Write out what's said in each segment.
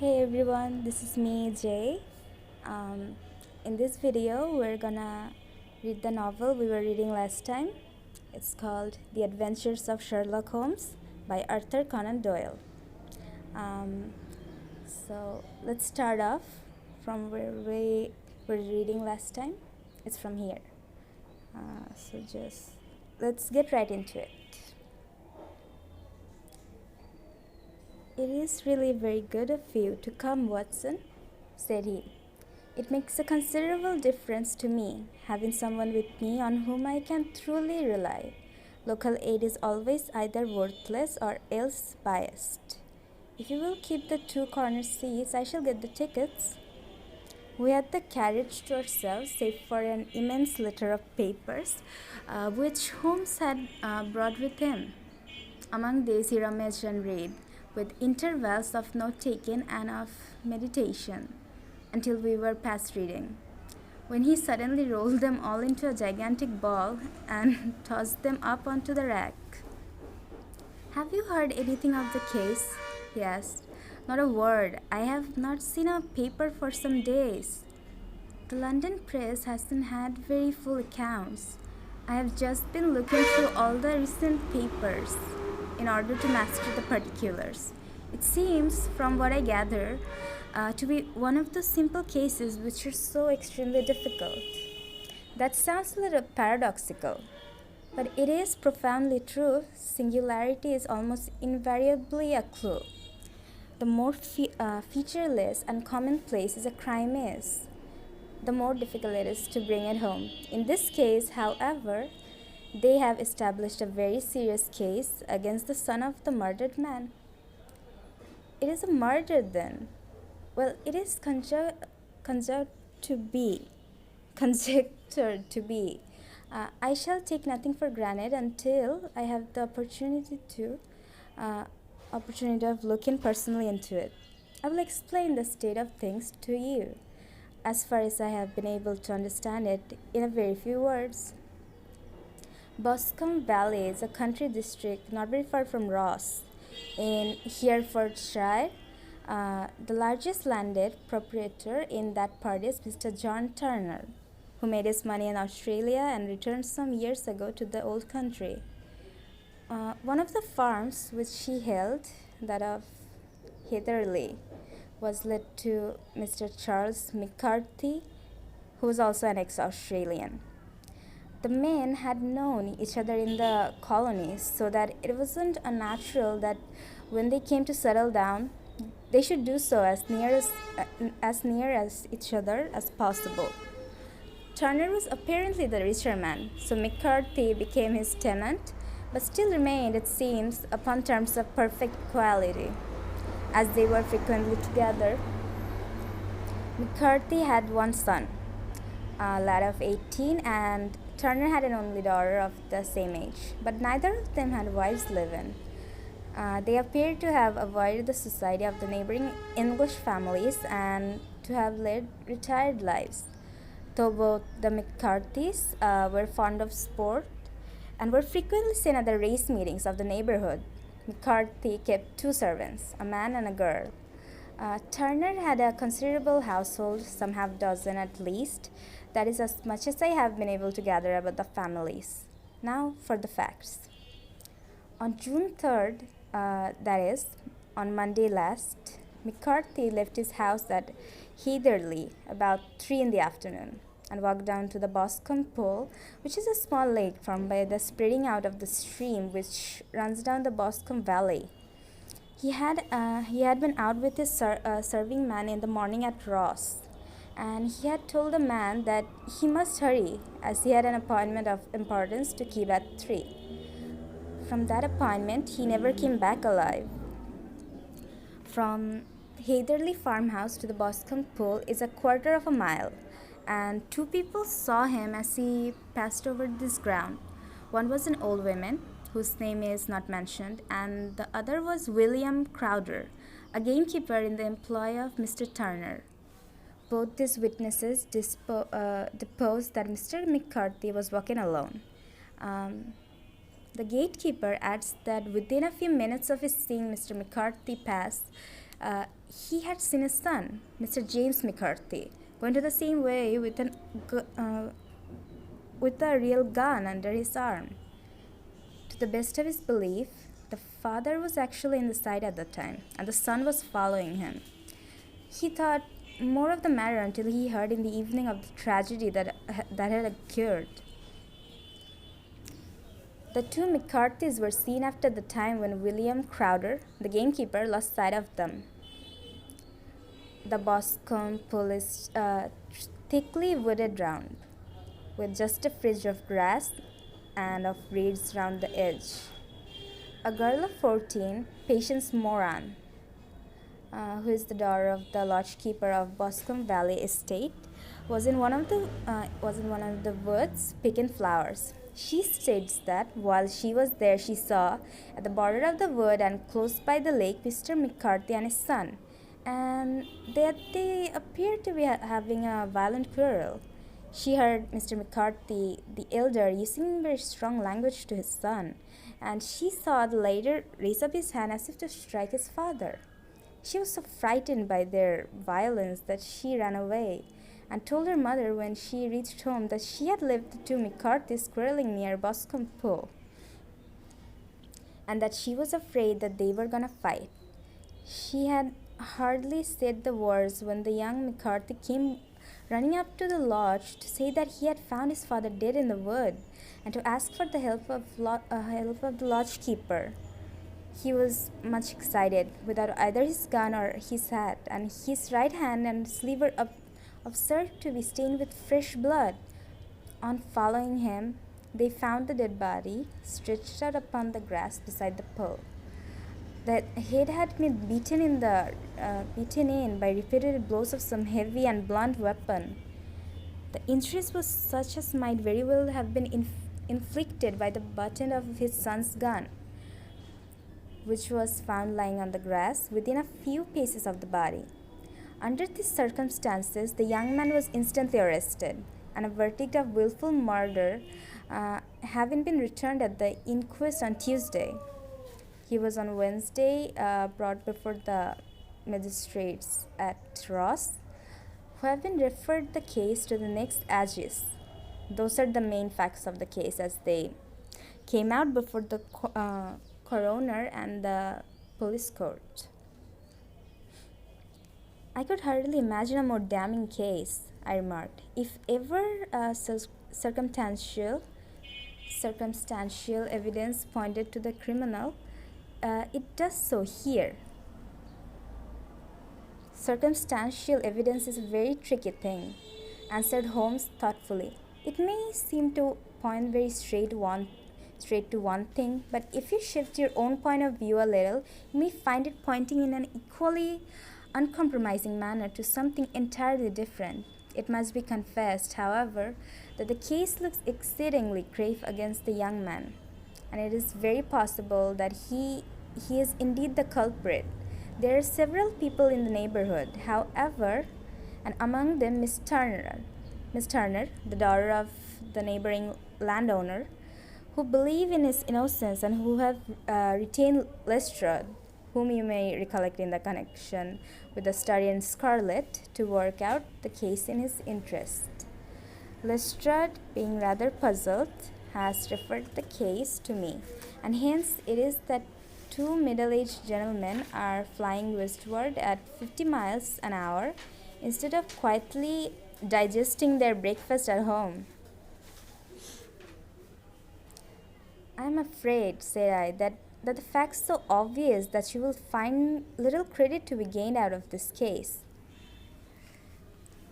Hey everyone, this is me, Jay. Um, in this video, we're gonna read the novel we were reading last time. It's called The Adventures of Sherlock Holmes by Arthur Conan Doyle. Um, so let's start off from where we were reading last time. It's from here. So let's get right into it. It is really very good of you to come, Watson, said he. It makes a considerable difference to me, having someone with me on whom I can truly rely. Local aid is always either worthless or else biased. If you will keep the two corner seats, I shall get the tickets. We had the carriage to ourselves, save for an immense litter of papers, which Holmes had brought with him. Among these he rummaged and read, with intervals of note-taking and of meditation, until we were past reading, when he suddenly rolled them all into a gigantic ball and tossed them up onto the rack. "Have you heard anything of the case?" he asked. "Not a word. I have not seen a paper for some days. The London press hasn't had very full accounts. I have just been looking through all the recent papers in order to master the particulars. It seems, from what I gather, to be one of those simple cases which are so extremely difficult." That sounds a little paradoxical, but it is profoundly true. Singularity is almost invariably a clue. The more featureless and commonplace a crime is, the more difficult it is to bring it home. In this case, however, they have established a very serious case against the son of the murdered man. "It is a murder, then?" "Well, it is conjectured to be. I shall take nothing for granted until I have the opportunity of looking personally into it. I will explain the state of things to you, as far as I have been able to understand it, in a very few words. Boscombe Valley is a country district not very far from Ross, in Herefordshire. The largest landed proprietor in that part is Mr. John Turner, who made his money in Australia and returned some years ago to the old country. One of the farms which he held, that of Heatherley, was let to Mr. Charles McCarthy, who was also an ex-Australian. The men had known each other in the colonies, so that it wasn't unnatural that when they came to settle down, they should do so as near as each other as possible. Turner was apparently the richer man, so McCarthy became his tenant, but still remained, it seems, upon terms of perfect equality. As they were frequently together, McCarthy had one son, a lad of 18, and Turner had an only daughter of the same age, but neither of them had wives living. They appeared to have avoided the society of the neighboring English families and to have led retired lives. Though both the McCarthys were fond of sport and were frequently seen at the race meetings of the neighborhood, McCarthy kept two servants, a man and a girl. Turner had a considerable household, some half dozen at least. That is as much as I have been able to gather about the families. Now for the facts. On June 3rd, that is, on Monday last, McCarthy left his house at Heatherley about 3 in the afternoon and walked down to the Boscombe Pool, which is a small lake formed by the spreading out of the stream which runs down the Boscombe Valley. He had been out with his serving man in the morning at Ross, and he had told the man that he must hurry, as he had an appointment of importance to keep at 3. From that appointment, he never came back alive. From Heatherley farmhouse to the Boscombe Pool is a quarter of a mile, and two people saw him as he passed over this ground. One was an old woman, whose name is not mentioned, and the other was William Crowder, a gamekeeper in the employ of Mr. Turner. Both these witnesses deposed that Mr. McCarthy was walking alone. The gatekeeper adds that within a few minutes of his seeing Mr. McCarthy pass, He had seen his son, Mr. James McCarthy, going to the same way with a real gun under his arm. To the best of his belief, the father was actually in the side at the time, and the son was following him. He thought more of the matter until he heard in the evening of the tragedy that had occurred. The two McCarthys were seen after the time when William Crowder, the gamekeeper, lost sight of them. The Boscombe pool is thickly wooded round, with just a fringe of grass and of reeds round the edge. A girl of 14, Patience Moran, who is the daughter of the lodgekeeper of Boscombe Valley Estate, was in one of the woods picking flowers. She states that while she was there, she saw at the border of the wood and close by the lake Mr. McCarthy and his son, and that they appeared to be having a violent quarrel. She heard Mr. McCarthy, the elder, using very strong language to his son, and she saw the latter raise up his hand as if to strike his father. She was so frightened by their violence that she ran away and told her mother when she reached home that she had left the two McCarthys quarreling near Boscombe Pool and that she was afraid that they were gonna fight. She had hardly said the words when the young McCarthy came running up to the lodge to say that he had found his father dead in the wood and to ask for the help of the lodgekeeper. He was much excited, without either his gun or his hat, and his right hand and sleeve were observed to be stained with fresh blood. On following him, they found the dead body stretched out upon the grass beside the pool. The head had been beaten in by repeated blows of some heavy and blunt weapon. The injuries was such as might very well have been inflicted by the butt end of his son's gun, which was found lying on the grass within a few paces of the body. Under these circumstances, the young man was instantly arrested, and a verdict of wilful murder having been returned at the inquest on Tuesday. He was on Wednesday brought before the magistrates at Ross, who have been referred the case to the next aegis. Those are the main facts of the case as they came out before the coroner and the police court. I could hardly imagine a more damning case, I remarked. If ever circumstantial evidence pointed to the criminal, it does so here. Circumstantial evidence is a very tricky thing, answered Holmes thoughtfully. It may seem to point very straight to one thing, but if you shift your own point of view a little, you may find it pointing in an equally uncompromising manner to something entirely different. It must be confessed, however, that the case looks exceedingly grave against the young man, and it is very possible that he is indeed the culprit. There are several people in the neighborhood, however, and among them Miss Turner, the daughter of the neighboring landowner, who believe in his innocence and who have retained Lestrade, whom you may recollect in the connection with the study in Scarlet, to work out the case in his interest. Lestrade, being rather puzzled, has referred the case to me, and hence it is that two middle-aged gentlemen are flying westward at 50 miles an hour instead of quietly digesting their breakfast at home. I am afraid, said I, that the fact's so obvious that you will find little credit to be gained out of this case.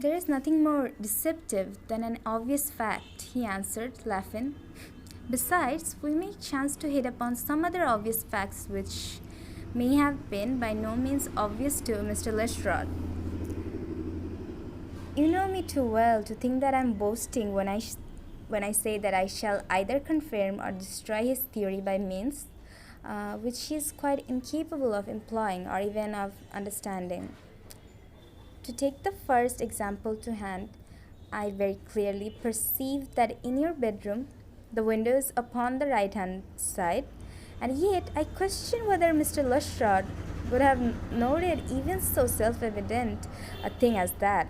There is nothing more deceptive than an obvious fact, he answered, laughing. Besides, we may chance to hit upon some other obvious facts which may have been by no means obvious to Mr. Lestrade. You know me too well to think that I am boasting when I say that I shall either confirm or destroy his theory by means which he is quite incapable of employing or even of understanding. To take the first example to hand, I very clearly perceive that in your bedroom the window is upon the right-hand side, and yet I question whether Mr. Lestrade would have noted even so self-evident a thing as that.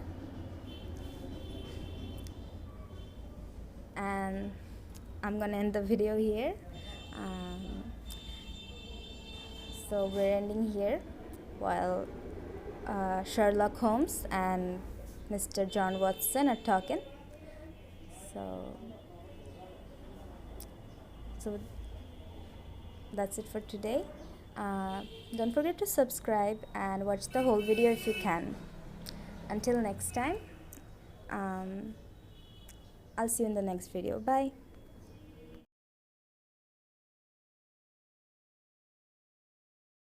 And I'm gonna end the video here. So we're ending here while Sherlock Holmes and Mr. John Watson are talking. So that's it for today. Don't forget to subscribe and watch the whole video if you can. Until next time, I'll see you in the next video. Bye.